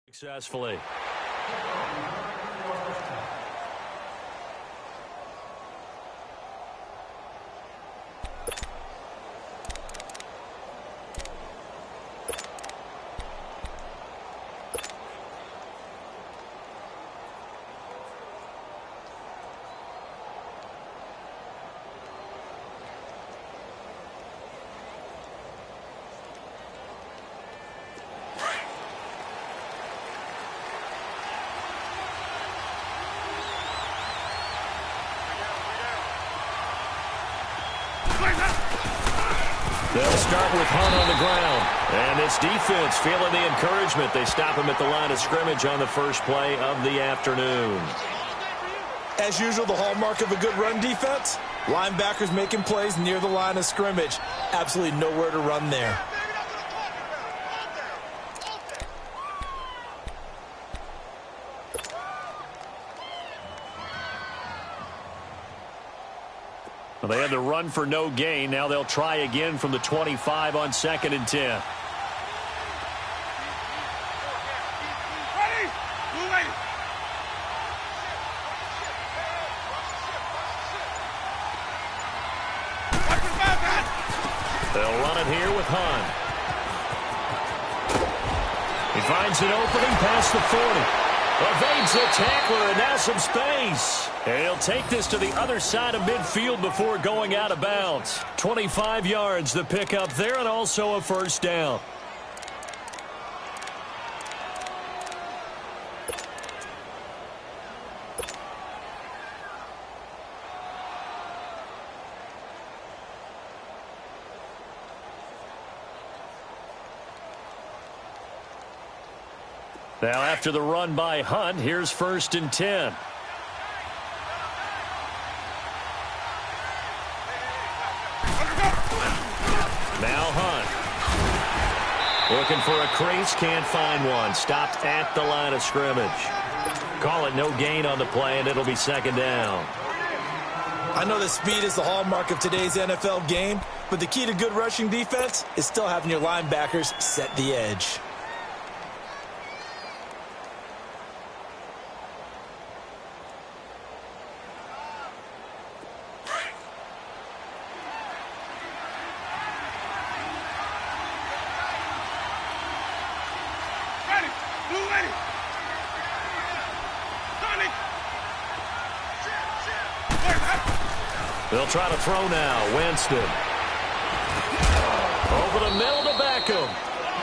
Successfully. They'll start with Hunt on the ground. And this defense feeling the encouragement. They stop him at the line of scrimmage on the first play of the afternoon. As usual, the hallmark of a good run defense, linebackers making plays near the line of scrimmage. Absolutely nowhere to run there. Well, they had to run for no gain. Now they'll try again from the 25 on 2nd and 10. They'll run it here with Hunt. He finds an opening past the 40. Evades the tackler, and now some space. And he'll take this to the other side of midfield before going out of bounds. 25 yards the pickup there, and also a first down. Now after the run by Hunt, here's 1st and 10. Now Hunt. Looking for a crease, can't find one. Stopped at the line of scrimmage. Call it no gain on the play, and it'll be 2nd down. I know that speed is the hallmark of today's NFL game, but the key to good rushing defense is still having your linebackers set the edge. They'll try to throw now. Winston. Over the middle to Beckham.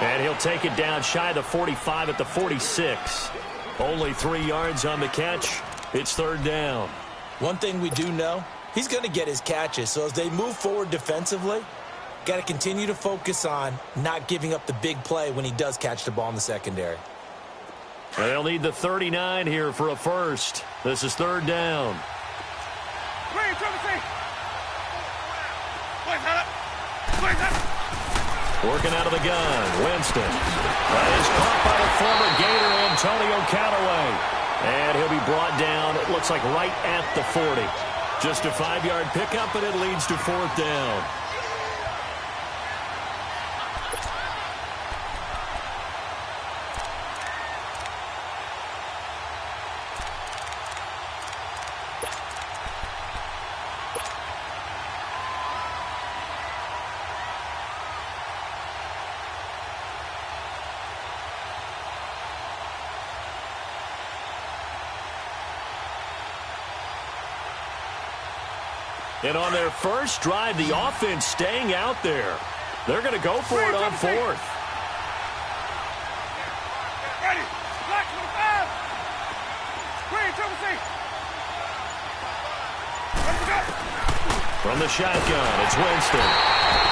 And he'll take it down shy of the 45 at the 46. Only 3 yards on the catch. It's 3rd down. One thing we do know, he's going to get his catches. So as they move forward defensively, got to continue to focus on not giving up the big play when he does catch the ball in the secondary. They'll need the 39 here for a first. This is 3rd down. Working out of the gun, Winston. That is caught by the former Gator, Antonio Callaway. And he'll be brought down, it looks like right at the 40. Just a 5-yard pickup, and it leads to 4th down. And on their first drive, the offense staying out there. They're going to go for it on 4th. From the shotgun, it's Winston.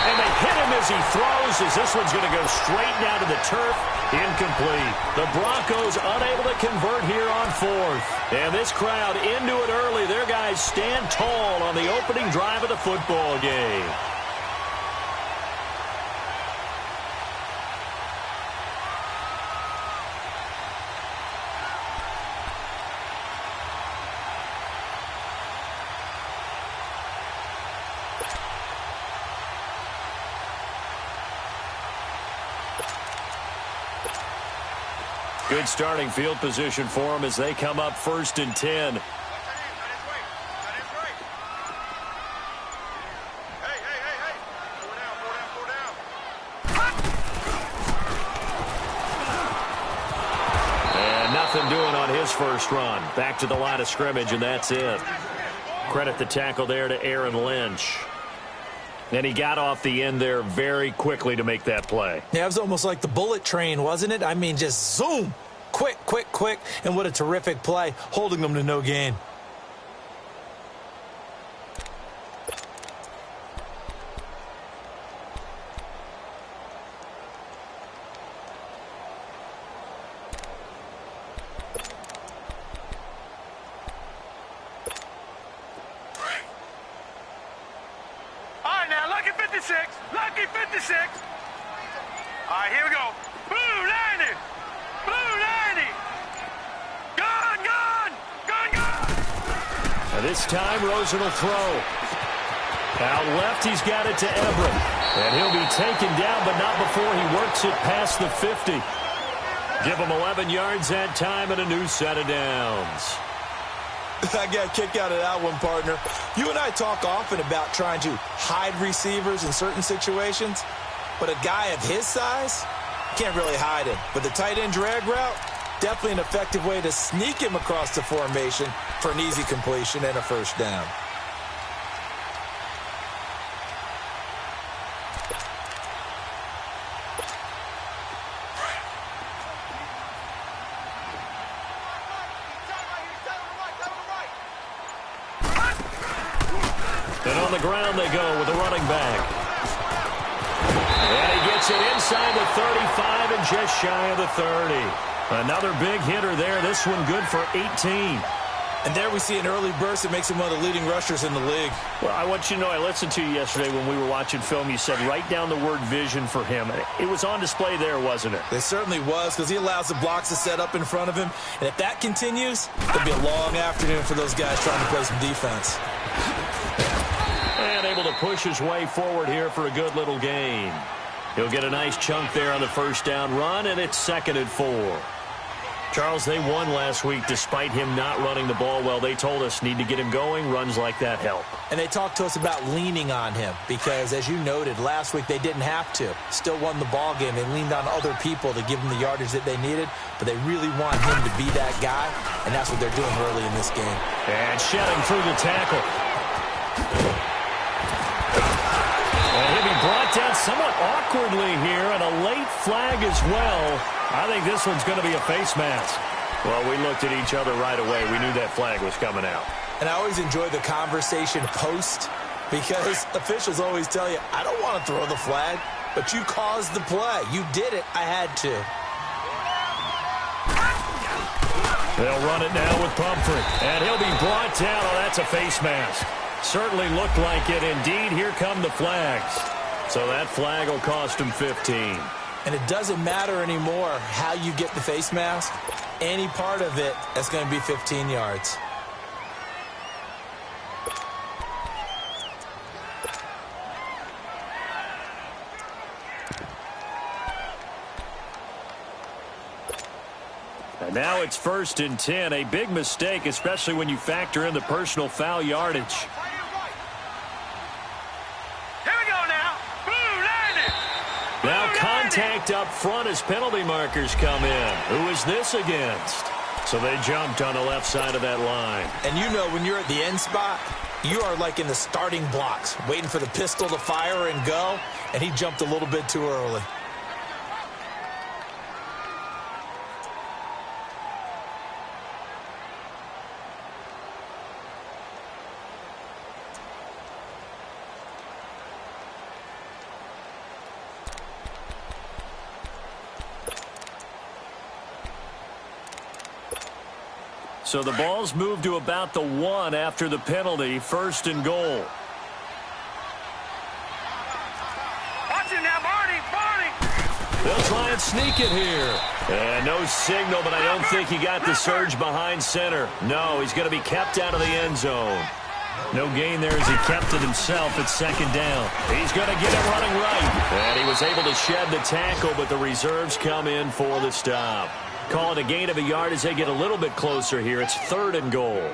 And they hit him as he throws, as this one's going to go straight down to the turf. Incomplete. The Broncos unable to convert here on 4th. And this crowd into it early. Their guys stand tall on the opening drive of the football game. Good starting field position for them as they come up 1st and 10. And nothing doing on his first run. Back to the line of scrimmage, and that's it. Credit the tackle there to Aaron Lynch. And he got off the end there very quickly to make that play. Yeah, it was almost like the bullet train, wasn't it? I mean, just zoom. Quick, quick, quick. And what a terrific play, holding them to no gain. Lucky 56. All right, here we go. Blue 90. Blue 90. Gone, gone. Gone, gone. And this time, Rosen will throw. Out left, he's got it to Everett. And he'll be taken down, but not before he works it past the 50. Give him 11 yards that time and a new set of downs. I got a kick out of that one, partner. You and I talk often about trying to hide receivers in certain situations, but a guy of his size can't really hide him. But the tight end drag route, definitely an effective way to sneak him across the formation for an easy completion and a first down. And on the ground they go with the running back. And he gets it inside the 35 and just shy of the 30. Another big hitter there. This one good for 18. And there we see an early burst that makes him one of the leading rushers in the league. Well, I want you to know, I listened to you yesterday when we were watching film. You said write down the word vision for him. It was on display there, wasn't it? It certainly was, because he allows the blocks to set up in front of him. And if that continues, it'll be a long afternoon for those guys trying to play some defense. And able to push his way forward here for a good little gain. He'll get a nice chunk there on the first down run, and it's 2nd and 4. Charles, they won last week despite him not running the ball well. They told us need to get him going. Runs like that help. And they talked to us about leaning on him because, as you noted, last week they didn't have to. Still won the ball game. They leaned on other people to give them the yardage that they needed, but they really want him to be that guy, and that's what they're doing early in this game. And shedding through the tackle. And he'll be brought down somewhat awkwardly here, and a late flag as well. I think this one's going to be a face mask. Well, we looked at each other right away. We knew that flag was coming out. And I always enjoy the conversation post because officials always tell you, I don't want to throw the flag, but you caused the play. You did it. I had to. They'll run it now with Pumphrey. And he'll be brought down. Oh, that's a face mask. Certainly looked like it. Indeed, here come the flags. So that flag will cost him 15. And it doesn't matter anymore how you get the face mask. Any part of it, that's going to be 15 yards. And now it's 1st and 10. A big mistake, especially when you factor in the personal foul yardage. Now contact up front as penalty markers come in. Who is this against? So they jumped on the left side of that line. And you know when you're at the end spot, you are like in the starting blocks, waiting for the pistol to fire and go, and he jumped a little bit too early. So the ball's moved to about the 1 after the penalty. 1st and goal. Watch it now, Barney. They'll try and sneak it here. And no signal, but I don't think he got the surge behind center. No, he's going to be kept out of the end zone. No gain there as he kept it himself at 2nd down. He's going to get it running right. And he was able to shed the tackle, but the reserves come in for the stop. call it a gain of a yard as they get a little bit closer here. It's 3rd and goal.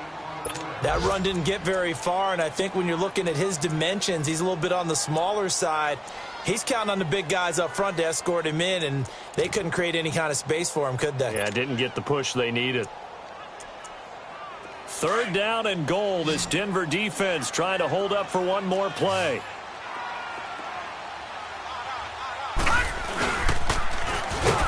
That run didn't get very far, and I think when you're looking at his dimensions, he's a little bit on the smaller side. He's counting on the big guys up front to escort him in, and they couldn't create any kind of space for him, could they? Yeah, didn't get the push they needed. 3rd down and goal. This Denver defense trying to hold up for one more play.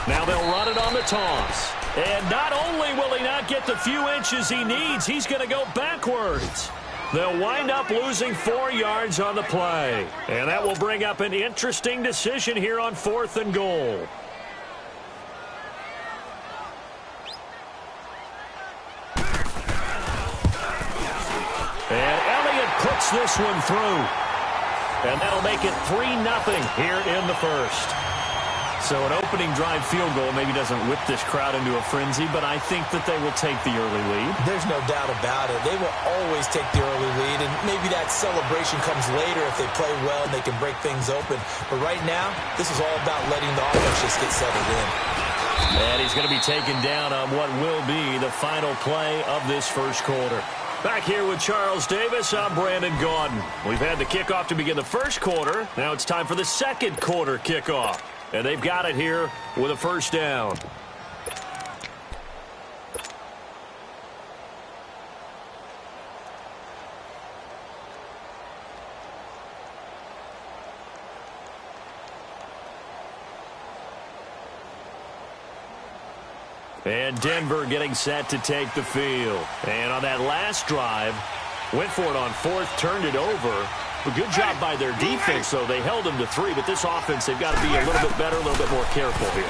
Now they'll run it on the toss. And not only will he not get the few inches he needs, he's going to go backwards. They'll wind up losing 4 yards on the play. And that will bring up an interesting decision here on 4th and goal. And Elliott puts this one through. And that'll make it 3-0 here in the first. So an opening drive field goal maybe doesn't whip this crowd into a frenzy, but I think that they will take the early lead. There's no doubt about it. They will always take the early lead, and maybe that celebration comes later if they play well and they can break things open. But right now, this is all about letting the offense just get settled in. And he's going to be taken down on what will be the final play of this first quarter. Back here with Charles Davis, I'm Brandon Gaudin. We've had the kickoff to begin the first quarter. Now it's time for the second quarter kickoff. And they've got it here with a first down. And Denver getting set to take the field. And on that last drive, went for it on 4th, turned it over. A good job by their defense, though. They held them to 3, but this offense, they've got to be a little bit better, a little bit more careful here.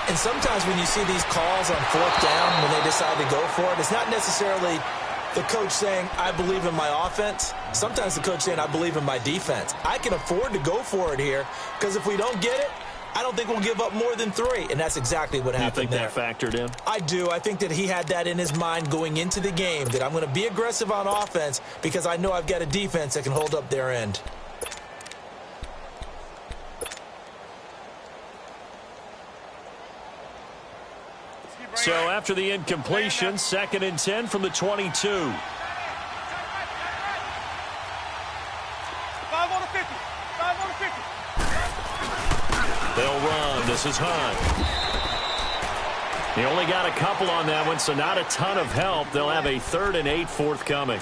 And sometimes when you see these calls on 4th down, when they decide to go for it, it's not necessarily the coach saying, I believe in my offense. Sometimes the coach saying, I believe in my defense. I can afford to go for it here, because if we don't get it, I don't think we'll give up more than 3, and that's exactly what happened there. You think that factored in? I do. I think that he had that in his mind going into the game, that I'm going to be aggressive on offense because I know I've got a defense that can hold up their end. So after the incompletion, 2nd and 10 from the 22. 5 on the 50. 5 on the 50. They'll run. This is Hunt. He only got a couple on that one, so not a ton of help. They'll have a 3rd and 8 forthcoming.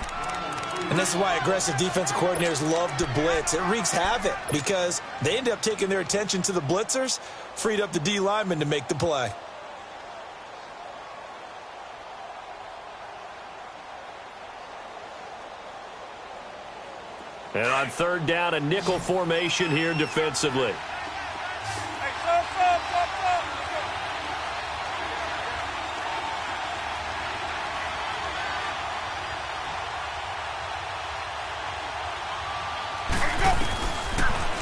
And this is why aggressive defensive coordinators love to blitz. It wreaks havoc because they end up taking their attention to the blitzers, freed up the D lineman to make the play. And on 3rd down, a nickel formation here defensively.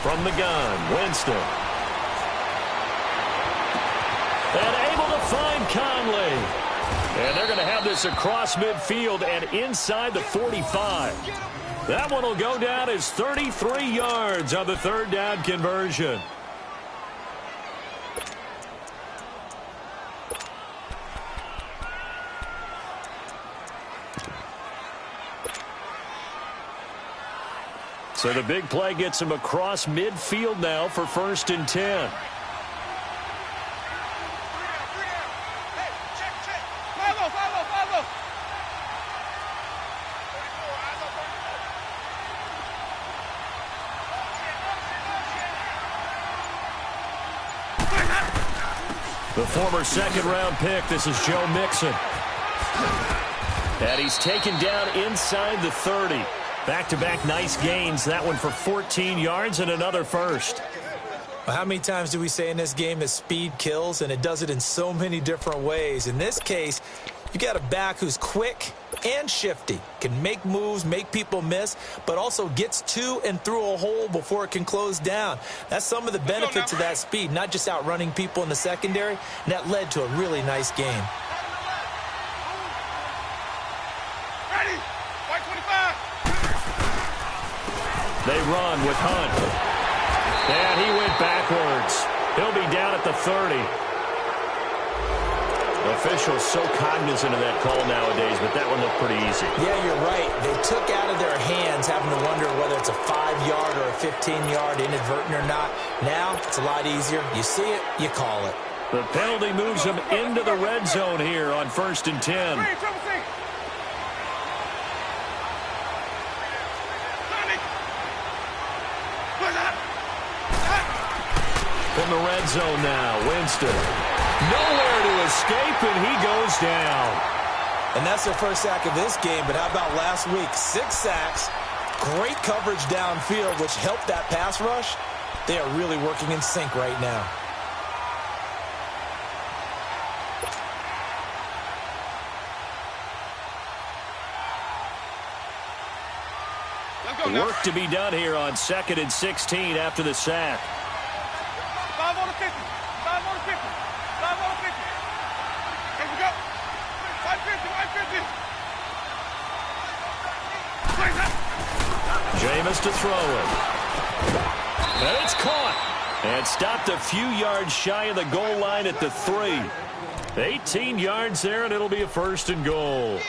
From the gun, Winston. And able to find Conley. And they're going to have this across midfield and inside the 45. That one will go down as 33 yards on the 3rd down conversion. So the big play gets him across midfield now for 1st and 10. The former 2nd-round pick, this is Joe Mixon. And he's taken down inside the 30. Back-to-back nice gains. That one for 14 yards and another first. Well, how many times do we say in this game that speed kills, and it does it in so many different ways? In this case, you got a back who's quick and shifty, can make moves, make people miss, but also gets to and through a hole before it can close down. That's some of the benefits of that speed, not just outrunning people in the secondary, and that led to a really nice game. Ready? White 25. They run with Hunt. And he went backwards. He'll be down at the 30. Officials so cognizant of that call nowadays, but that one looked pretty easy. Yeah, you're right. They took out of their hands having to wonder whether it's a 5-yard or a 15-yard inadvertent or not. Now, it's a lot easier. You see it, you call it. The penalty moves them into the red zone here on 1st and 10. From the red zone now, Winston. Nowhere to escape, and he goes down. And that's their first sack of this game, but how about last week? 6 sacks, great coverage downfield, which helped that pass rush. They are really working in sync right now. Work to be done here on 2nd and 16 after the sack. 5 on the 50. 5 on the 50. 5 on the 50. Here we go. 550. 550. Jameis to throw it. And it's caught. And stopped a few yards shy of the goal line at the 3. 18 yards there, and it'll be a 1st and goal.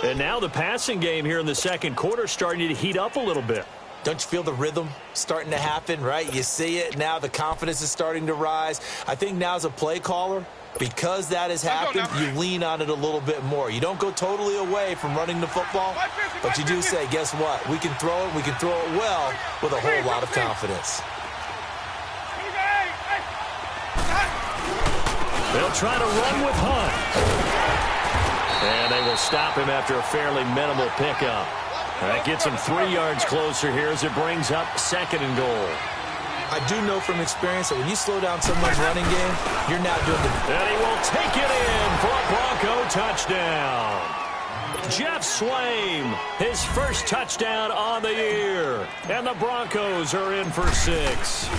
And now the passing game here in the second quarter starting to heat up a little bit. Don't you feel the rhythm starting to happen, right? You see it. Now the confidence is starting to rise. I think now as a play caller, because that has happened, you lean on it a little bit more. You don't go totally away from running the football, but you do say, guess what? We can throw it. We can throw it well with a whole lot of confidence. They'll try to run with Hunt. And they will stop him after a fairly minimal pickup. That gets him 3 yards closer here as it brings up 2nd and goal. I do know from experience that when you slow down someone's running game, you're now doing the... And he will take it in for a Bronco touchdown. Jeff Swaim, his first touchdown on the year. And the Broncos are in for 6.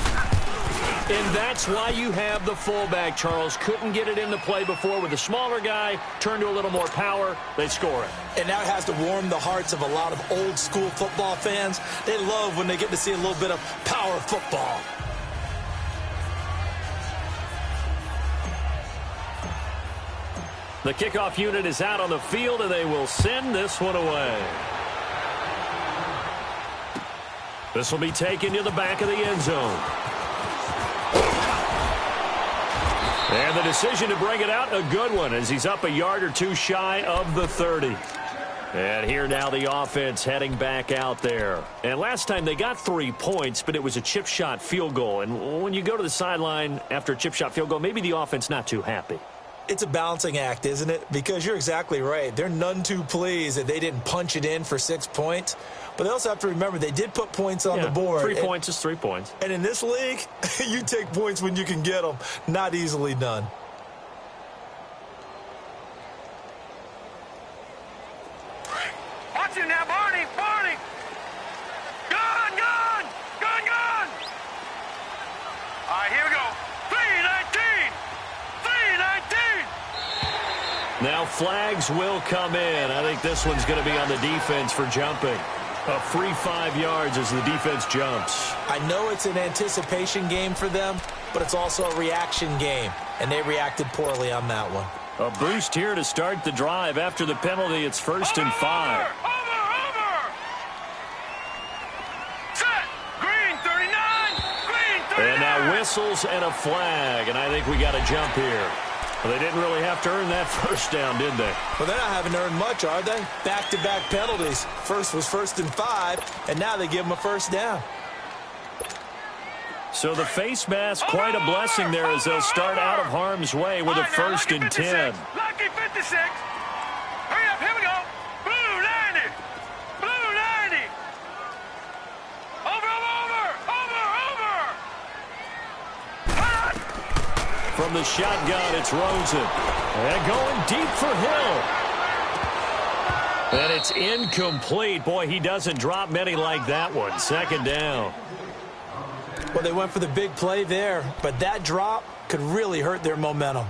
And that's why you have the fullback, Charles. Couldn't get it into play before with a smaller guy. Turned to a little more power. They score it. And now it has to warm the hearts of a lot of old-school football fans. They love when they get to see a little bit of power football. The kickoff unit is out on the field, and they will send this one away. This will be taken to the back of the end zone. And the decision to bring it out, a good one, as he's up a yard or two shy of the 30. And here now the offense heading back out there. And last time they got 3 points, but it was a chip shot field goal. And when you go to the sideline after a chip shot field goal, maybe the offense not too happy. It's a balancing act, isn't it? Because you're exactly right. They're none too pleased that they didn't punch it in for 6 points. But they also have to remember they did put points on the board. 3 points is 3 points. And in this league, you take points when you can get them. Not easily done. Watch him now, Barney. Barney. Gun, gun. Gun, gun. All right, here we go. 319. 319. Now flags will come in. I think this one's going to be on the defense for jumping. A free 5 yards as the defense jumps. I know it's an anticipation game for them, but it's also a reaction game, and they reacted poorly on that one. A boost here to start the drive. After the penalty, it's 1st and 5. Over. Set. Green 39. Green 39. And now whistles and a flag, and I think we got a jump here. Well, they didn't really have to earn that first down, did they? Well, they're not having earned much, are they? Back-to-back penalties. First was 1st and 5, and now they give them a first down. So the face mask, quite a blessing there as they'll start out of harm's way with a 1st and 10. Lucky 56. Hurry up, here we go. Blue 90. Blue 90. Over. From the shotgun, it's Rosen. And going deep for Hill. And it's incomplete. Boy, he doesn't drop many like that one. 2nd down. Well, they went for the big play there, but that drop could really hurt their momentum.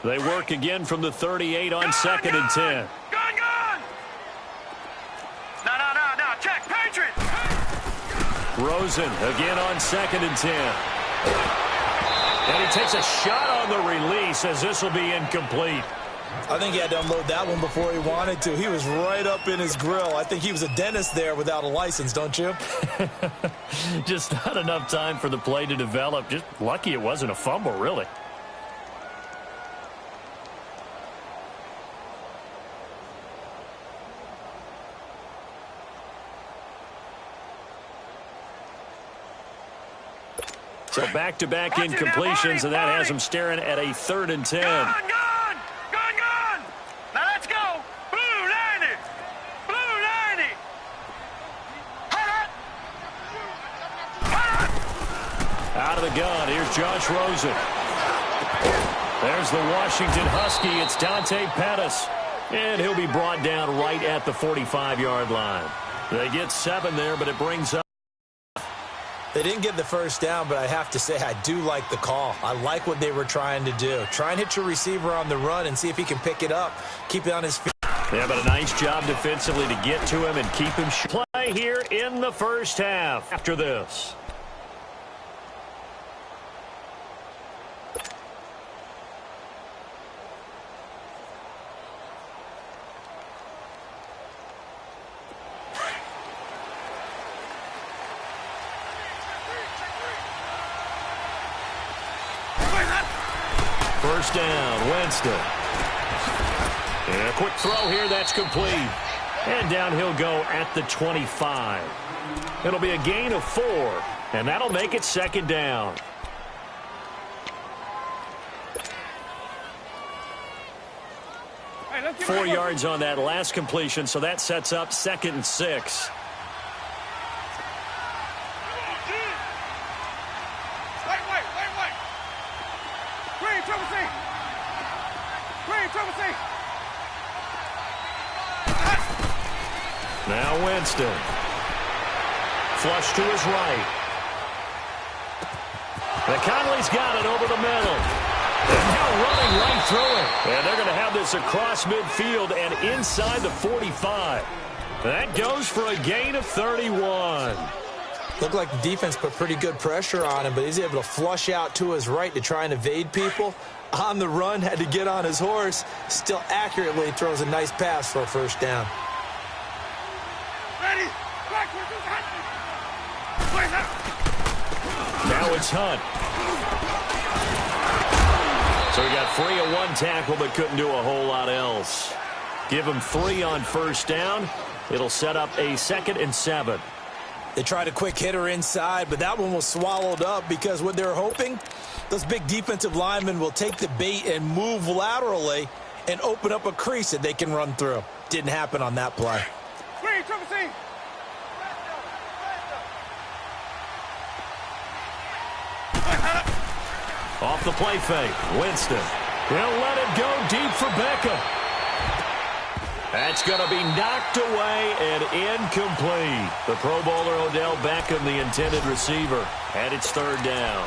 They work again from the 38 on 2nd and 10. Gone! No. Check, Patriots! Rosen again on 2nd and 10. And he takes a shot on the release as this will be incomplete. I think he had to unload that one before he wanted to. He was right up in his grill. I think he was a dentist there without a license, don't you? Just not enough time for the play to develop. Just lucky it wasn't a fumble, really. So back-to-back incompletions, and that has him staring at a 3rd and 10. Gone! Now let's go! Blue 90! Out of the gun, here's Josh Rosen. There's the Washington Husky. It's Dante Pettis. And he'll be brought down right at the 45-yard line. They get 7 there, but it brings up. They didn't get the first down, but I have to say I do like the call. I like what they were trying to do. Try and hit your receiver on the run and see if he can pick it up. Keep it on his feet. Yeah, but a nice job defensively to get to him and keep him short. Play here in the first half after this. First down, Winston. And a quick throw here, that's complete. And down he'll go at the 25. It'll be a gain of 4, and that'll make it 2nd down. Hey, 4 yards on that last completion, so that sets up 2nd and 6. Now Winston. Flush to his right. McConnelly's got it over the middle. And now running right through it. And they're going to have this across midfield and inside the 45. That goes for a gain of 31. Looked like the defense put pretty good pressure on him, but he's able to flush out to his right to try and evade people. On the run, had to get on his horse. Still accurately throws a nice pass for a first down. Ready? Now it's Hunt. So he got free of 1 tackle, but couldn't do a whole lot else. Give him 3 on first down. It'll set up a 2nd and 7. They tried a quick hitter inside, but that one was swallowed up because what they're hoping, those big defensive linemen will take the bait and move laterally and open up a crease that they can run through. Didn't happen on that play. Off the play fake, Winston. He'll let it go deep for Beckham. That's going to be knocked away and incomplete. The Pro Bowler Odell Beckham, the intended receiver, and it's 3rd down.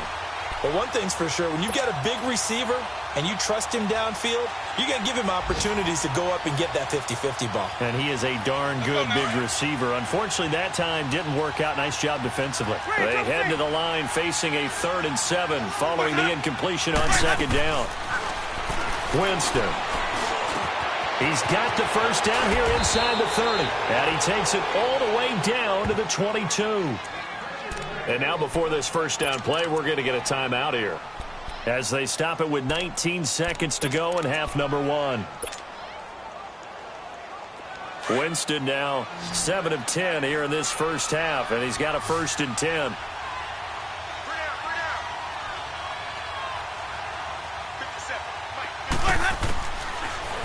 But one thing's for sure, when you got a big receiver and you trust him downfield, you're going to give him opportunities to go up and get that 50-50 ball. And he is a darn good big receiver. Unfortunately, that time didn't work out. Nice job defensively. They head to the line facing a 3rd and 7 following the incompletion on 2nd down. Winston. He's got the first down here inside the 30. And he takes it all the way down to the 22. And now before this first down play, we're going to get a timeout here, as they stop it with 19 seconds to go in half number 1. Winston now 7 of 10 here in this first half, and he's got a 1st and 10.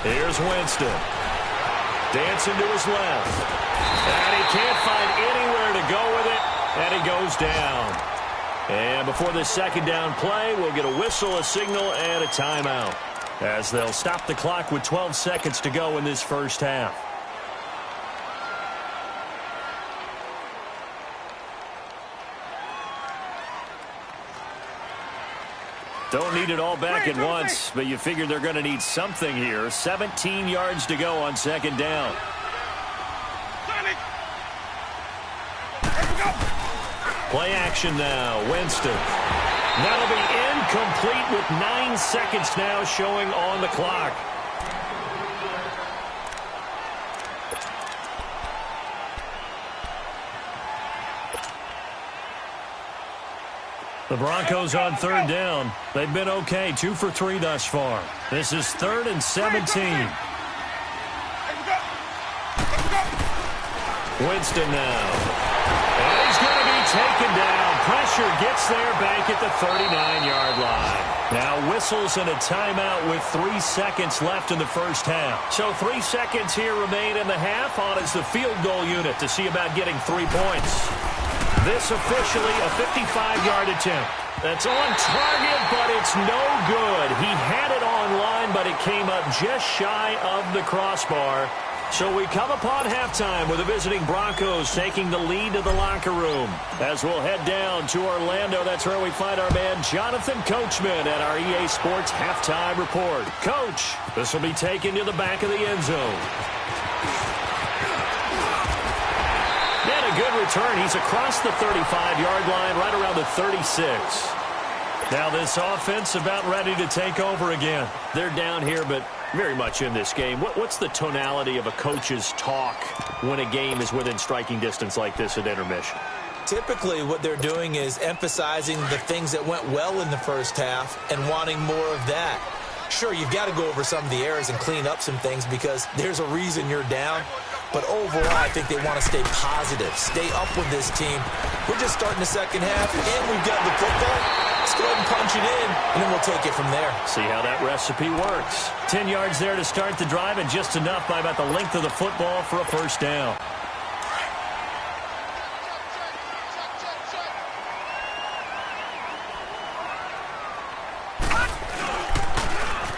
Here's Winston. Dancing to his left. And he can't find anywhere to go with it, and he goes down. And before this 2nd down play, we'll get a whistle, a signal, and a timeout, as they'll stop the clock with 12 seconds to go in this first half. Don't need it all back at once, but you figure they're going to need something here. 17 yards to go on second down. Play action now. Winston. That'll be incomplete with 9 seconds now showing on the clock. The Broncos on third down. They've been okay, 2 for 3 thus far. This is 3rd and 17. Winston now. And he's going to be taken down. Pressure gets there back at the 39-yard line. Now whistles and a timeout with 3 seconds left in the first half. So 3 seconds here remain in the half on as the field goal unit to see about getting 3 points. This officially a 55-yard attempt. That's on target, but it's no good. He had it on line, but it came up just shy of the crossbar. So we come upon halftime with the visiting Broncos taking the lead to the locker room. As we'll head down to Orlando, that's where we find our man Jonathan Coachman at our EA Sports Halftime Report. Coach, this will be taken to the back of the end zone. And a good return. He's across the 35-yard line, right around the 36. Now this offense about ready to take over again. They're down here, but very much in this game. What's the tonality of a coach's talk when a game is within striking distance like this at intermission? Typically, what they're doing is emphasizing the things that went well in the first half and wanting more of that. Sure, you've got to go over some of the errors and clean up some things because there's a reason you're down. But overall, I think they want to stay positive, stay up with this team. We're just starting the second half, and we've got the football. Let's go ahead and punch it in, and then we'll take it from there. See how that recipe works. 10 yards there to start the drive, and just enough by about the length of the football for a first down.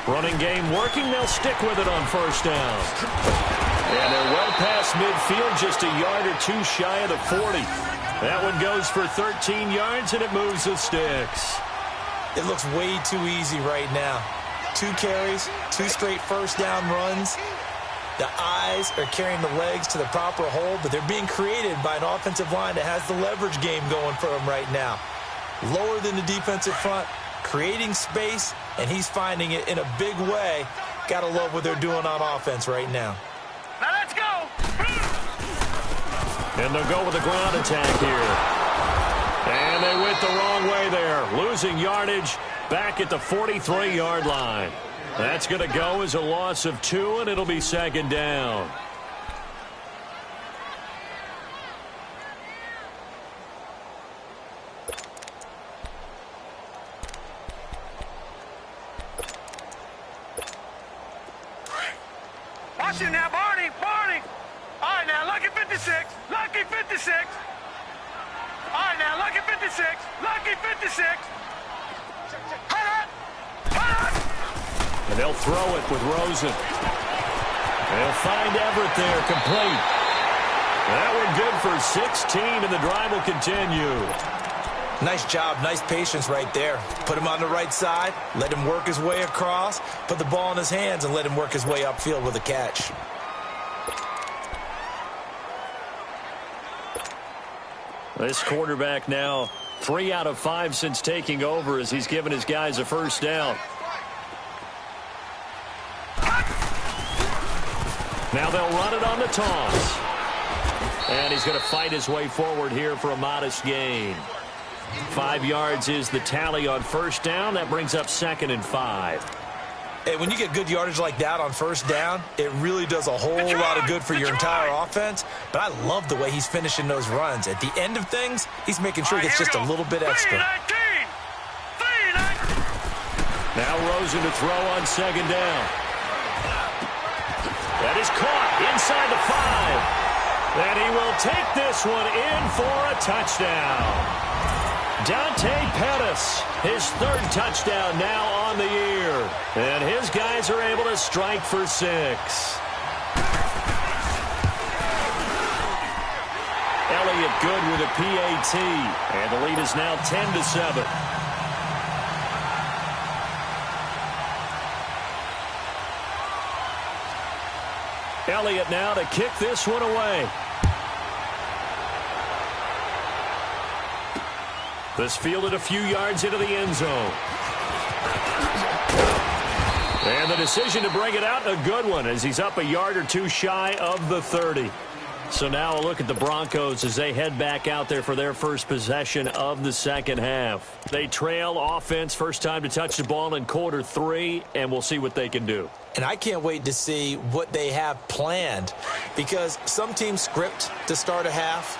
Running game working. They'll stick with it on first down. And they're well past midfield, just a yard or two shy of the 40. That one goes for 13 yards, and it moves the sticks. It looks way too easy right now. 2 carries, 2 straight first down runs. The eyes are carrying the legs to the proper hold, but they're being created by an offensive line that has the leverage game going for them right now. Lower than the defensive front, creating space, and he's finding it in a big way. Gotta love what they're doing on offense right now. Now let's go! And they'll go with a ground attack here. And they went the wrong way there. Losing yardage back at the 43-yard line. That's going to go as a loss of 2, and it'll be second down. Watch it now, Barney! All right, now, lucky 56. Lucky 56. All right, now, lucky 56. Lucky 56. And they'll throw it with Rosen. They'll find Everett there, complete. That one good for 16, and the drive will continue. Nice job, nice patience right there. Put him on the right side, let him work his way across, put the ball in his hands, and let him work his way upfield with a catch. This quarterback now 3 out of 5 since taking over as he's given his guys a first down. Now they'll run it on the toss. And he's going to fight his way forward here for a modest gain. 5 yards is the tally on first down. That brings up 2nd and 5. Hey, when you get good yardage like that on first down, it really does a whole lot of good for your entire offense. But I love the way he's finishing those runs. At the end of things, he's making sure he gets just a little bit extra. Now Rosen to throw on second down. That is caught inside the 5. And he will take this one in for a touchdown. Dante Pettis, his 3rd touchdown now on the year. And his guys are able to strike for 6. Elliott good with a PAT. And the lead is now 10-7. Elliott now to kick this one away. This fielded a few yards into the end zone. And the decision to bring it out, a good one, as he's up a yard or two shy of the 30. So now a look at the Broncos as they head back out there for their first possession of the second half. They trail offense, first time to touch the ball in quarter 3, and we'll see what they can do. And I can't wait to see what they have planned, because some teams script to start a half.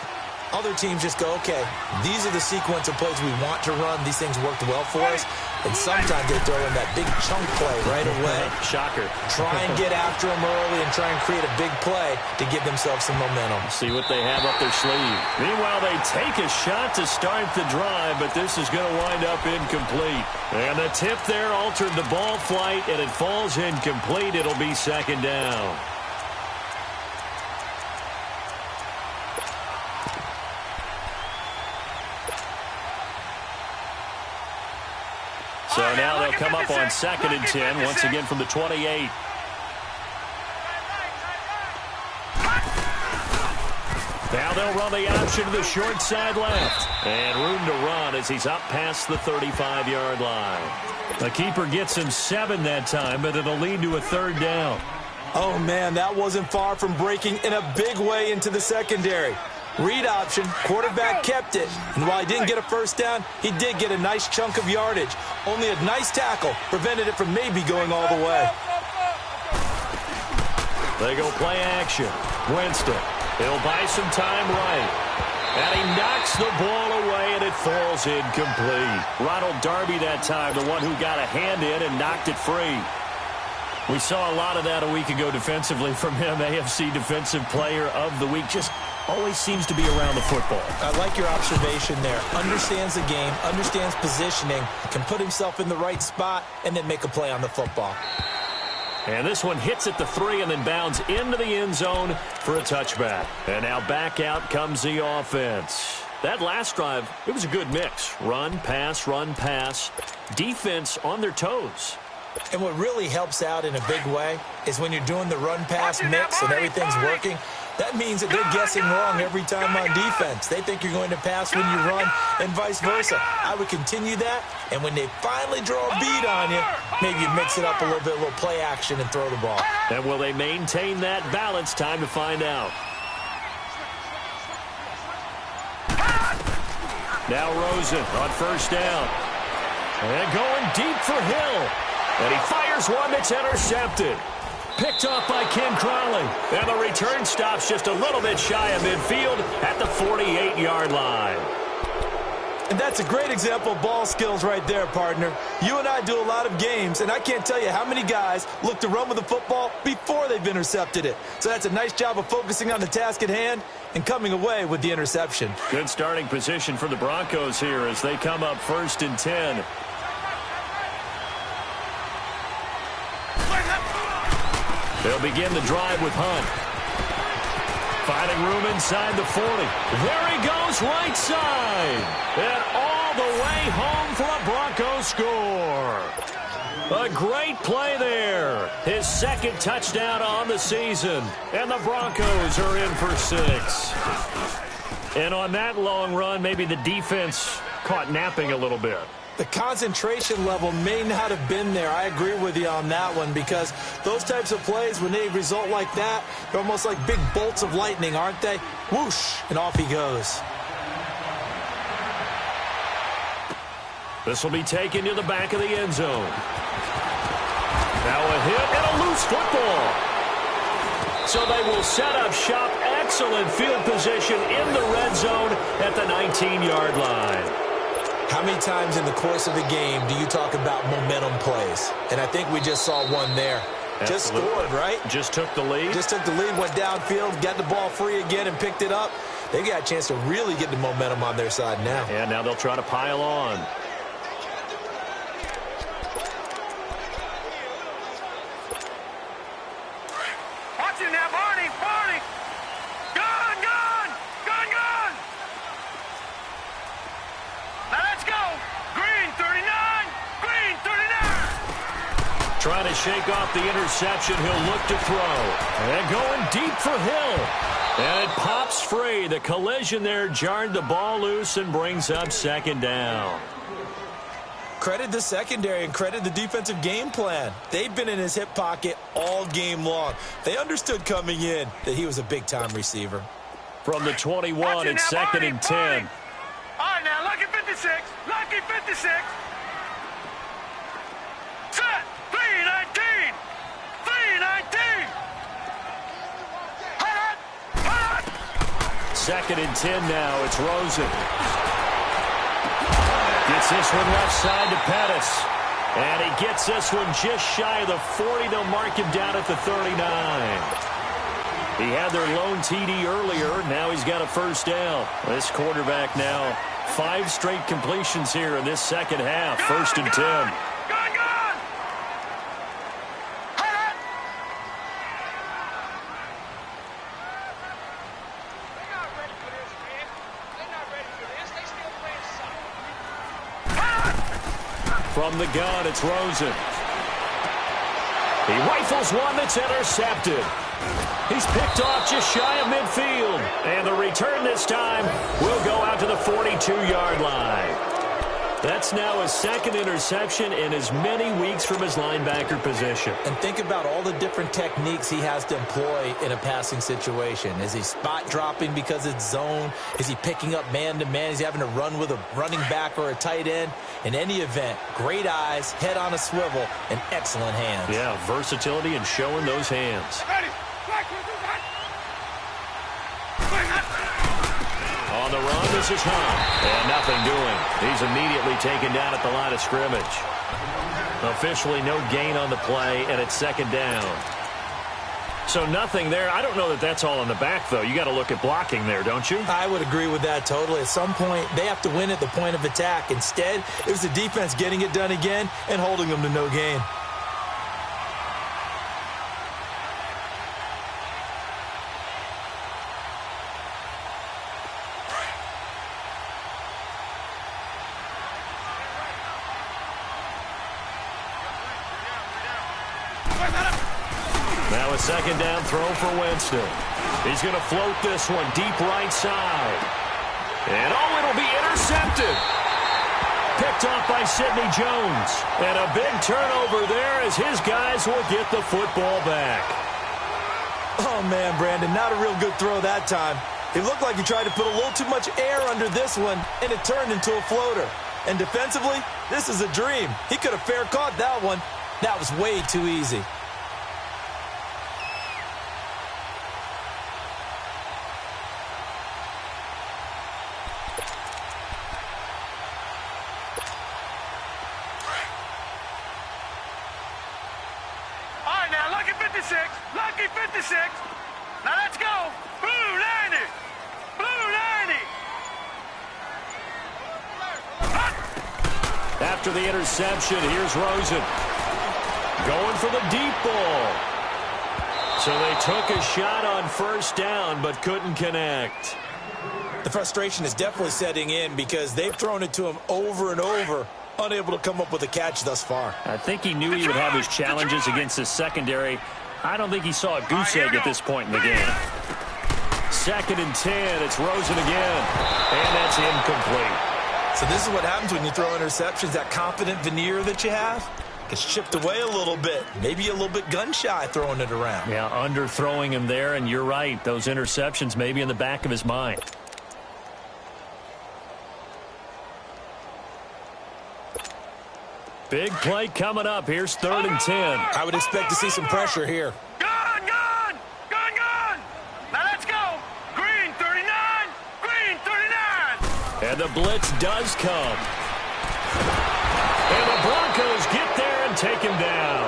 Other teams just go, okay, these are the sequence of plays we want to run. These things worked well for us. And sometimes they throw in that big chunk play right away. Shocker. Try and get after them early and try and create a big play to give themselves some momentum. See what they have up their sleeve. Meanwhile, they take a shot to start the drive, but this is going to wind up incomplete. And the tip there altered the ball flight, and it falls incomplete. It'll be second down. So now they'll come up on 2nd and 10, once again from the 28. Now they'll run the option to the short side left. And room to run as he's up past the 35-yard line. The keeper gets him 7 that time, but it'll lead to a third down. Oh, man, that wasn't far from breaking in a big way into the secondary. Read option, quarterback kept it, and while he didn't get a first down, he did get a nice chunk of yardage. Only a nice tackle prevented it from maybe going all the way. They go play action. Winston, he'll buy some time right. And he knocks the ball away, and it falls incomplete. Ronald Darby that time, the one who got a hand in and knocked it free. We saw a lot of that a week ago defensively from him, AFC Defensive Player of the Week. Just always seems to be around the football. I like your observation there. Understands the game, understands positioning, can put himself in the right spot, and then make a play on the football. And this one hits at the 3 and then bounds into the end zone for a touchback. And now back out comes the offense. That last drive, it was a good mix. Run, pass, defense on their toes. And what really helps out in a big way is when you're doing the run-pass mix and everything's working, that means that they're guessing wrong every time on defense. They think you're going to pass when you run and vice versa. I would continue that, and when they finally draw a bead on you, maybe you mix it up a little bit, a little play action, and throw the ball. And will they maintain that balance? Time to find out. Now Rosen on first down. And going deep for Hill. And he fires one that's intercepted. Picked off by Ken Crowley. And the return stops just a little bit shy of midfield at the 48-yard line. And that's a great example of ball skills right there, partner. You and I do a lot of games, and I can't tell you how many guys look to run with the football before they've intercepted it. So that's a nice job of focusing on the task at hand and coming away with the interception. Good starting position for the Broncos here as they come up 1st and 10. They'll begin the drive with Hunt. Finding room inside the 40. There he goes, right side. And all the way home for a Broncos score. A great play there. His second touchdown on the season. And the Broncos are in for 6. And on that long run, maybe the defense caught napping a little bit. The concentration level may not have been there. I agree with you on that one, because those types of plays, when they result like that, they're almost like big bolts of lightning, aren't they? Whoosh, and off he goes. This will be taken to the back of the end zone. Now a hit and a loose football. So they will set up shop. Excellent field position in the red zone at the 19-yard line. How many times in the course of a game do you talk about momentum plays? And I think we just saw one there. Absolutely. Just scored, right? Just took the lead. Just took the lead, went downfield, got the ball free again, and picked it up. They got a chance to really get the momentum on their side now. And now they'll try to pile on. Watch it now, Barney! Gone! Now let's go! Green 39! Trying to shake off the interception. He'll look to throw. And going deep for Hill. And it pops free. The collision there jarred the ball loose and brings up second down. Credit the secondary and credit the defensive game plan. They've been in his hip pocket all game long. They understood coming in that he was a big-time receiver. From the 21, it's second and 10. All right, now, lucky 56. Lucky 56. Set. 319. 319. Second and 10 now. It's Rosen. Gets this one left side to Pettis. And he gets this one just shy of the 40. They'll mark him down at the 39. He had their lone TD earlier. Now he's got a first down. This quarterback now 5 straight completions here in this second half. First and 10. From the gun, it's Rosen. He rifles one that's intercepted. He's picked off just shy of midfield. And the return this time will go out to the 42-yard line. That's now his second interception in as many weeks from his linebacker position. And think about all the different techniques he has to employ in a passing situation. Is he spot dropping because it's zone? Is he picking up man-to-man? Is he having to run with a running back or a tight end? In any event, great eyes, head on a swivel, and excellent hands. Yeah, versatility and showing those hands. On the run, this is Hunt. And nothing doing. He's immediately taken down at the line of scrimmage. Officially no gain on the play, and it's second down. So nothing there. I don't know that that's all in the back, though. You got to look at blocking there, don't you? I would agree with that totally. At some point, they have to win at the point of attack. Instead, it was the defense getting it done again and holding them to no gain. Now a second down throw for Winston. He's going to float this one deep right side. And oh, it'll be intercepted. Picked off by Sidney Jones. And a big turnover there as his guys will get the football back. Oh, man, Brandon, not a real good throw that time. It looked like he tried to put a little too much air under this one, and it turned into a floater. And defensively, this is a dream. He could have fair caught that one. That was way too easy. Lucky 56. Now let's go. Blue 90. Blue 90. After the interception, here's Rosen. Going for the deep ball. So they took a shot on first down, but couldn't connect. The frustration is definitely setting in because they've thrown it to him over and over, unable to come up with a catch thus far. I think he knew he would have his challenges against his secondary. I don't think he saw a goose egg at this point in the game. Second and 10. It's Rosen again. And that's incomplete. So this is what happens when you throw interceptions. That confident veneer that you have gets chipped away a little bit. Maybe a little bit gun-shy throwing it around. Yeah, underthrowing him there, and you're right. Those interceptions may be in the back of his mind. Big play coming up. Here's third and 10. I would expect to see some pressure here. Gone, gone, gone, gone. Now let's go. Green 39, green 39. And the blitz does come. And the Broncos get there and take him down.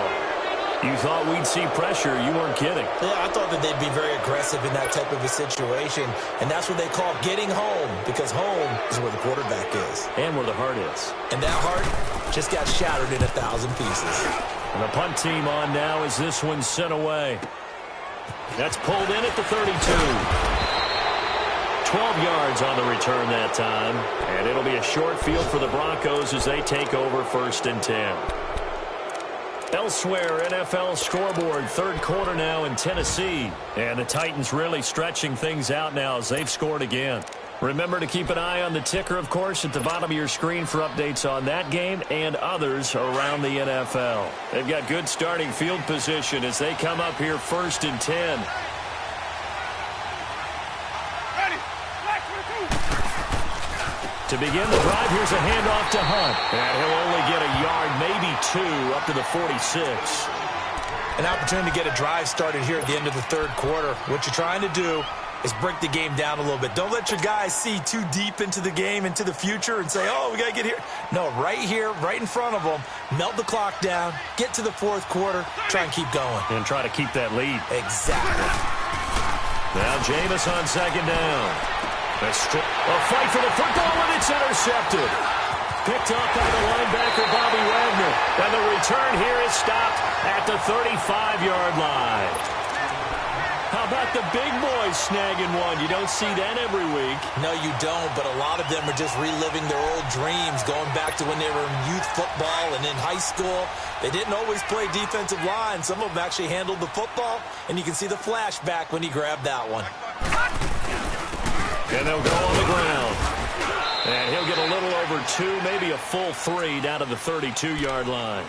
You thought we'd see pressure. You weren't kidding. Yeah, I thought that they'd be very aggressive in that type of a situation. And that's what they call getting home, because home is where the quarterback is. And where the heart is. And that heart just got shattered in 1,000 pieces. And the punt team on now as this one's sent away. That's pulled in at the 32. 12 yards on the return that time. And it'll be a short field for the Broncos as they take over first and 10. Elsewhere, NFL scoreboard, third quarter now in Tennessee. And the Titans really stretching things out now as they've scored again. Remember to keep an eye on the ticker, of course, at the bottom of your screen for updates on that game and others around the NFL. They've got good starting field position as they come up here 1st and 10. To begin the drive, here's a handoff to Hunt. And he'll only get a yard, maybe 2, up to the 46. An opportunity to get a drive started here at the end of the third quarter. What you're trying to do is break the game down a little bit. Don't let your guys see too deep into the game, into the future, and say, oh, we got to get here. No, right here, right in front of them, melt the clock down, get to the fourth quarter, try and keep going. And try to keep that lead. Exactly. Now Jameis on second down. A fight for the football, and it's intercepted. Picked up by the linebacker, Bobby Wagner. And the return here is stopped at the 35-yard line. How about the big boys snagging one? You don't see that every week. No, you don't, but a lot of them are just reliving their old dreams, going back to when they were in youth football and in high school. They didn't always play defensive line. Some of them actually handled the football, and you can see the flashback when he grabbed that one. And they'll go on the ground. And he'll get a little over 2, maybe a full 3 down to the 32-yard line.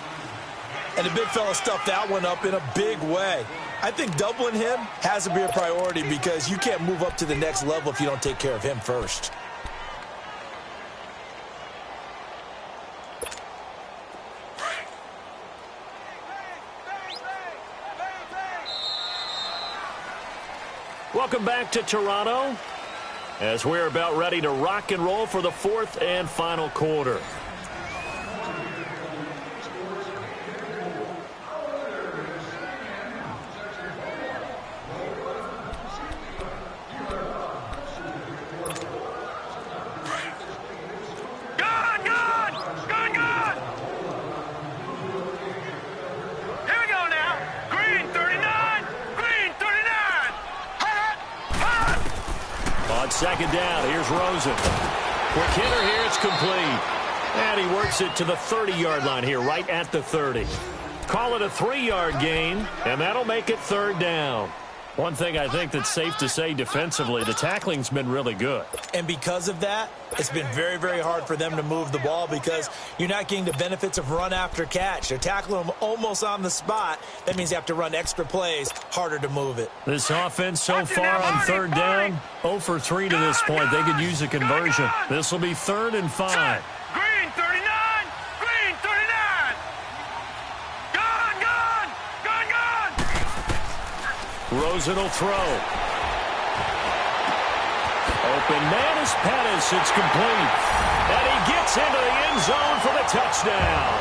And the big fella stuffed that one up in a big way. I think doubling him has to be a priority because you can't move up to the next level if you don't take care of him first. Welcome back to Toronto as we're about ready to rock and roll for the fourth and final quarter. Second down, here's Rosen. Quick hitter here, it's complete. And he works it to the 30-yard line here, right at the 30. Call it a 3-yard gain, and that'll make it third down. One thing I think that's safe to say defensively, the tackling's been really good. And because of that, it's been very, very hard for them to move the ball because you're not getting the benefits of run after catch. They're tackling them almost on the spot. That means you have to run extra plays, harder to move it. This offense so far on third down, 0 for 3 to this point. They could use a conversion. This will be 3rd and 5. Green 39! Green 39! Gone! Rosen will throw. Open man is Pettis. It's complete. And he gets into the end zone for the touchdown.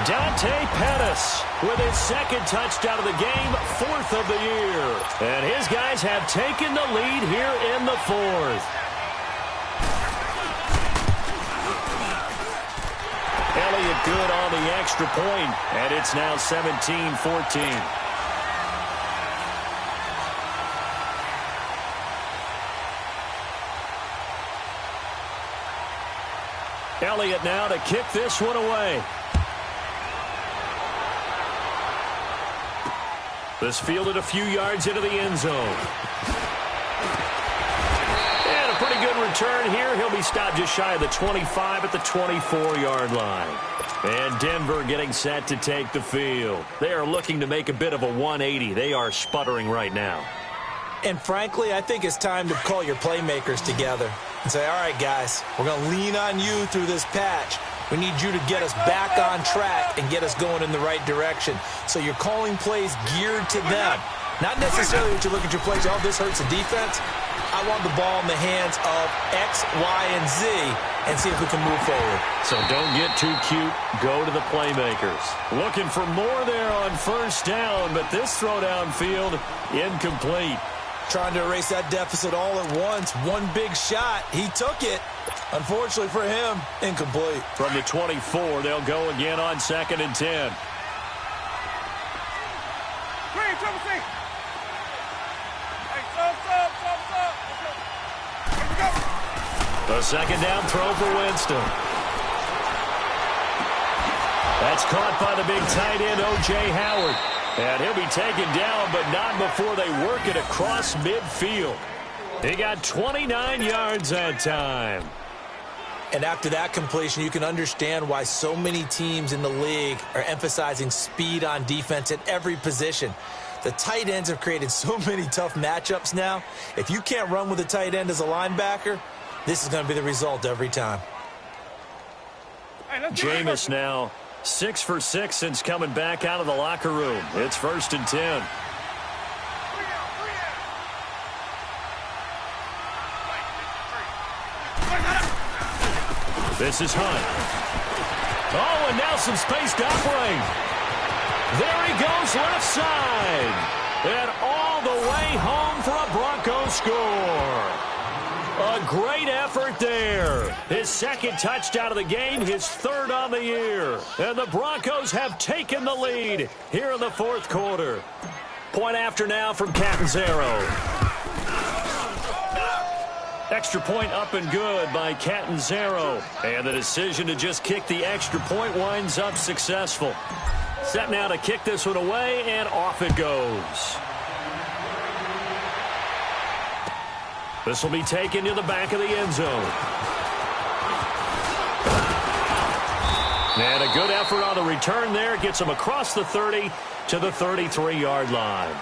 Dante Pettis with his second touchdown of the game, 4th of the year. And his guys have taken the lead here in the 4th. Elliott good on the extra point, and it's now 17-14. Elliott now to kick this one away. This fielded a few yards into the end zone. And a pretty good return here. He'll be stopped just shy of the 25 at the 24-yard line. And Denver getting set to take the field. They are looking to make a bit of a 180. They are sputtering right now. And frankly, I think it's time to call your playmakers together and say, all right, guys, we're going to lean on you through this patch. We need you to get us back on track and get us going in the right direction. So you're calling plays geared to them. Not necessarily that you look at your plays, oh, this hurts the defense. I want the ball in the hands of X, Y, and Z and see if we can move forward. So don't get too cute. Go to the playmakers. Looking for more there on first down, but this throw downfield incomplete. Trying to erase that deficit all at once. One big shot. He took it. Unfortunately for him, incomplete. From the 24, they'll go again on 2nd and 10. The second down throw for Winston. That's caught by the big tight end, O.J. Howard. And he'll be taken down, but not before they work it across midfield. He got 29 yards that time. And after that completion, you can understand why so many teams in the league are emphasizing speed on defense at every position. The tight ends have created so many tough matchups now. If you can't run with a tight end as a linebacker, this is going to be the result every time. Jameis now 6 for 6 since coming back out of the locker room. It's 1st and 10. This is Hunt. Oh, and now some space to operate. There he goes left side. And all the way home for a Broncos score. A great effort there. His 2nd touchdown of the game, his 3rd on the year. And the Broncos have taken the lead here in the 4th quarter. Point after now from Catanzaro. Extra point up and good by Catanzaro. And the decision to just kick the extra point winds up successful. Set now to kick this one away, and off it goes. This will be taken to the back of the end zone. And a good effort on the return there. Gets him across the 30 to the 33-yard line.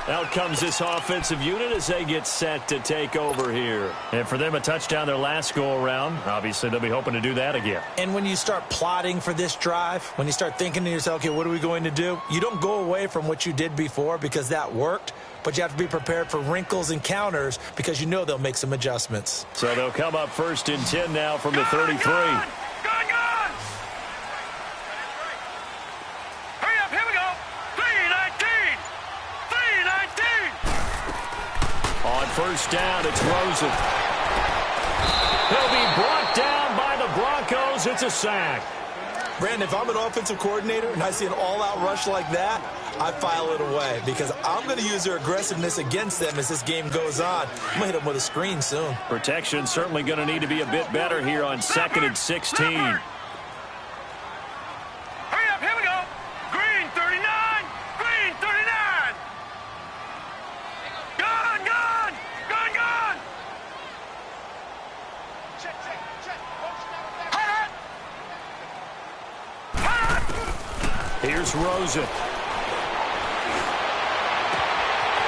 Out comes this offensive unit as they get set to take over here. And for them, a touchdown their last go-around. Obviously, they'll be hoping to do that again. And when you start plotting for this drive, when you start thinking to yourself, okay, what are we going to do? You don't go away from what you did before because that worked, but you have to be prepared for wrinkles and counters because you know they'll make some adjustments. So they'll come up 1st and 10 now from the 33. Gone! Hurry up, here we go! 3-19! 3-19! On 1st down, it's Rosen. He'll be brought down by the Broncos. It's a sack. Brandon, if I'm an offensive coordinator and I see an all-out rush like that, I file it away because I'm going to use their aggressiveness against them as this game goes on. I'm going to hit them with a screen soon. Protection certainly going to need to be a bit better here on 2nd and 16. Hurry up, here we go! Green 39! Green 39! Gone! Gone! Gone! Gone! Check. Hut! Hut! Here's Rosen.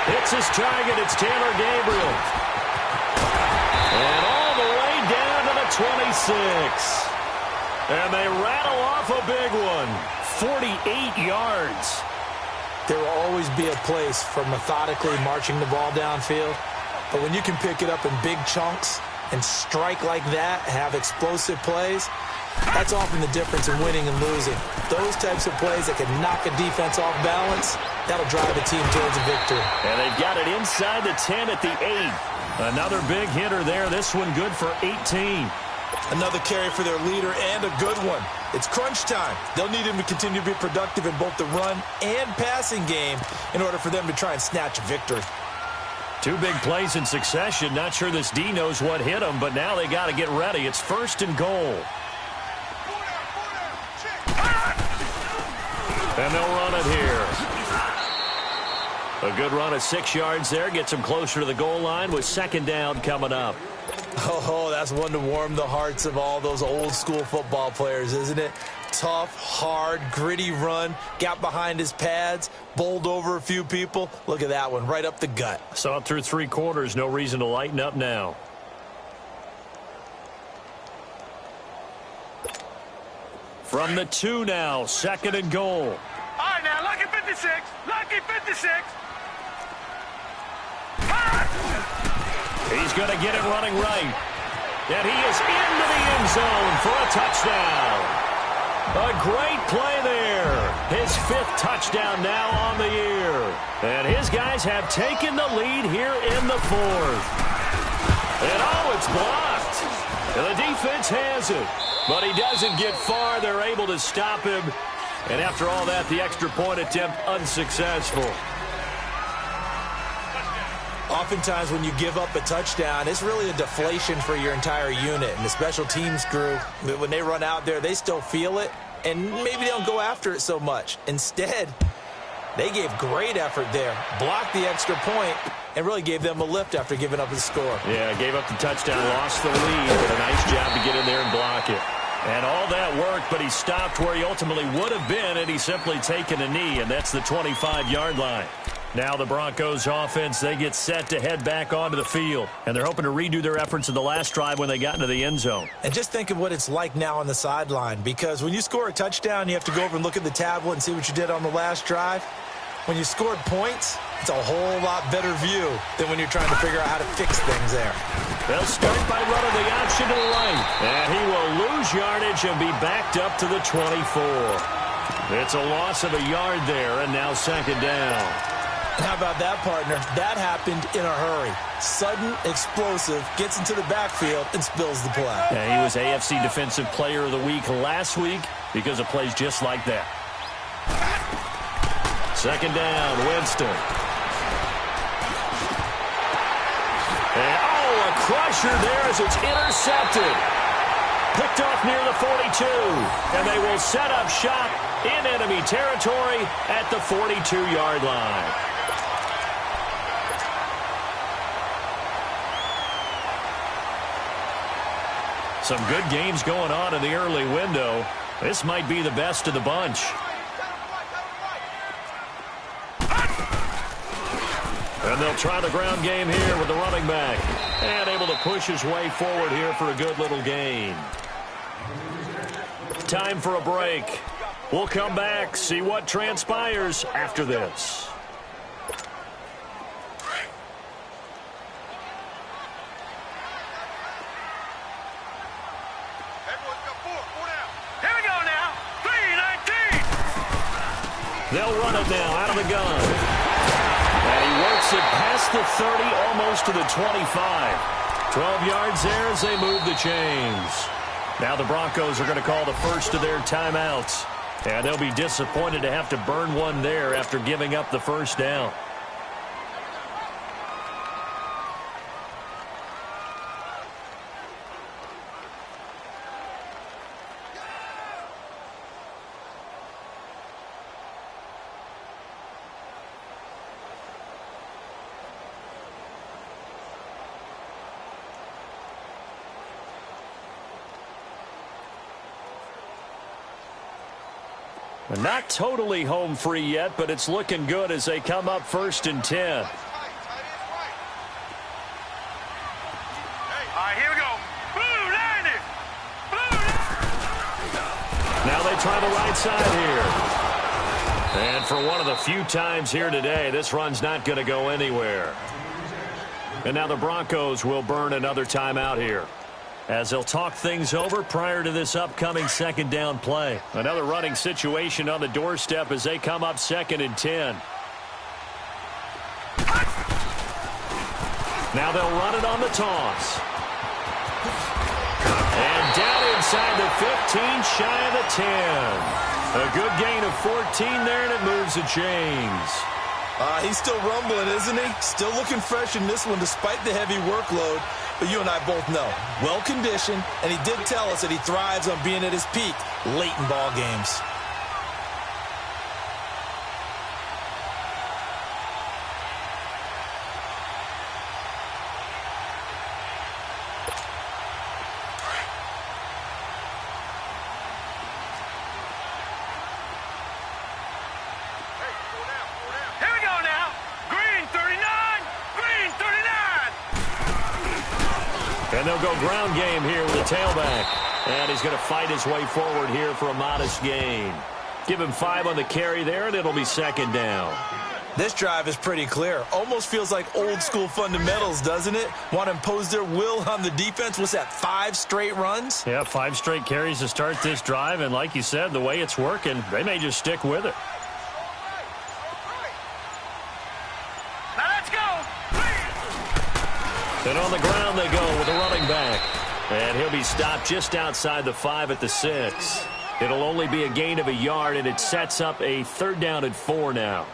Hits his target. It's Taylor Gabriel. And all the way down to the 26. And they rattle off a big one. 48 yards. There will always be a place for methodically marching the ball downfield. But when you can pick it up in big chunks and strike like that, have explosive plays, that's often the difference in winning and losing. Those types of plays that can knock a defense off balance, that'll drive a team towards a victory. And they've got it inside the 10 at the 8. Another big hitter there. This one good for 18. Another carry for their leader and a good one. It's crunch time. They'll need him to continue to be productive in both the run and passing game in order for them to try and snatch a victory. 2 big plays in succession. Not sure this D knows what hit them, but now they got to get ready. It's 1st and goal. And they'll run it here. A good run of 6 yards there. Gets them closer to the goal line with 2nd down coming up. Oh, that's one to warm the hearts of all those old school football players, isn't it? Tough, hard, gritty run. Got behind his pads, bowled over a few people. Look at that one, right up the gut. Saw it through 3 quarters. No reason to lighten up now. From the 2 now, 2nd and goal. All right, now, lucky 56. Lucky 56. He's going to get it running right. And he is into the end zone for a touchdown. A great play there. His 5th touchdown now on the year. And his guys have taken the lead here in the 4th. And oh, it's blocked. And the defense has it. But he doesn't get far. They're able to stop him. And after all that, the extra point attempt unsuccessful. Oftentimes when you give up a touchdown, it's really a deflation for your entire unit. And the special teams crew, when they run out there, they still feel it. and maybe they don't go after it so much. Instead, they gave great effort there, blocked the extra point, and really gave them a lift after giving up the score. Yeah, gave up the touchdown, lost the lead, but a nice job to get in there and block it. And all that worked, but he stopped where he ultimately would have been, and he's simply taken a knee, and that's the 25-yard line. Now the Broncos offense, they get set to head back onto the field, and they're hoping to redo their efforts in the last drive when they got into the end zone. And just think of what it's like now on the sideline, because when you score a touchdown, you have to go over and look at the tablet and see what you did on the last drive. When you scored points, it's a whole lot better view than when you're trying to figure out how to fix things there. They'll start by running the option to the right, and he will lose yardage and be backed up to the 24. It's a loss of a yard there, and now second down. How about that, partner? That happened in a hurry. Sudden, explosive, gets into the backfield, and spills the play. Yeah, he was AFC Defensive Player of the Week last week because of plays just like that. Second down, Winston. And, a crusher there as it's intercepted. Picked off near the 42. And they will set up shop in enemy territory at the 42-yard line. Some good games going on in the early window. This might be the best of the bunch. And they'll try the ground game here with the running back. And able to push his way forward here for a good little gain. Time for a break. We'll come back, see what transpires after this. They'll run it now out of the gun. And he works it past the 30, almost to the 25. 12 yards there as they move the chains. Now the Broncos are going to call the first of their timeouts. And they'll be disappointed to have to burn one there after giving up the first down. Not totally home free yet, but it's looking good as they come up 1st and 10. All right, here we go. Blue, line it. Blue. Now they try the right side here. And for one of the few times here today, this run's not going to go anywhere. And now the Broncos will burn another timeout here, as they'll talk things over prior to this upcoming second down play. Another running situation on the doorstep as they come up 2nd and 10. Now they'll run it on the toss. And down inside the 15, shy of the 10. A good gain of 14 there, and it moves the chains. He's still rumbling, isn't he? Still looking fresh in this one despite the heavy workload. But you and I both know, well-conditioned, and he did tell us that he thrives on being at his peak late in ball games. And they'll go ground game here with the tailback. And he's going to fight his way forward here for a modest gain. Give him 5 on the carry there, and it'll be second down. This drive is pretty clear. Almost feels like old-school fundamentals, doesn't it? Want to impose their will on the defense. What's that, 5 straight runs? Yeah, 5 straight carries to start this drive. And like you said, the way it's working, they may just stick with it. Now let's go. And on the ground they go with the running back. And he'll be stopped just outside the 5 at the 6. It'll only be a gain of a yard, and it sets up a 3rd down and 4 now.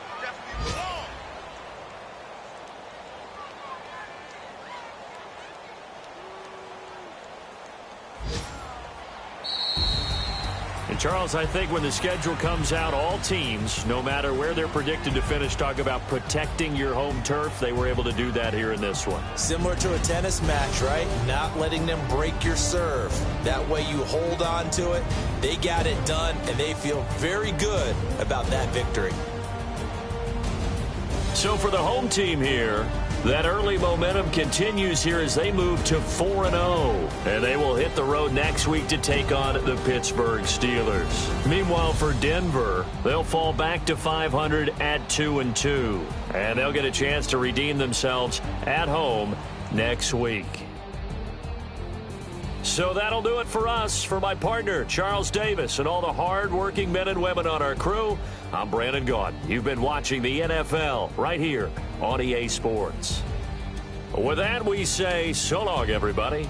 Charles, I think when the schedule comes out, all teams, no matter where they're predicted to finish, talk about protecting your home turf. They were able to do that here in this one. Similar to a tennis match, right? Not letting them break your serve. That way you hold on to it. They got it done, and they feel very good about that victory. So for the home team here, that early momentum continues here as they move to 4-0. And they will hit the road next week to take on the Pittsburgh Steelers. Meanwhile, for Denver, they'll fall back to 500 at 2-2. And they'll get a chance to redeem themselves at home next week. So that'll do it for us. For my partner, Charles Davis, and all the hard-working men and women on our crew, I'm Brandon Gaudin. You've been watching the NFL right here on EA Sports. With that, we say so long, everybody.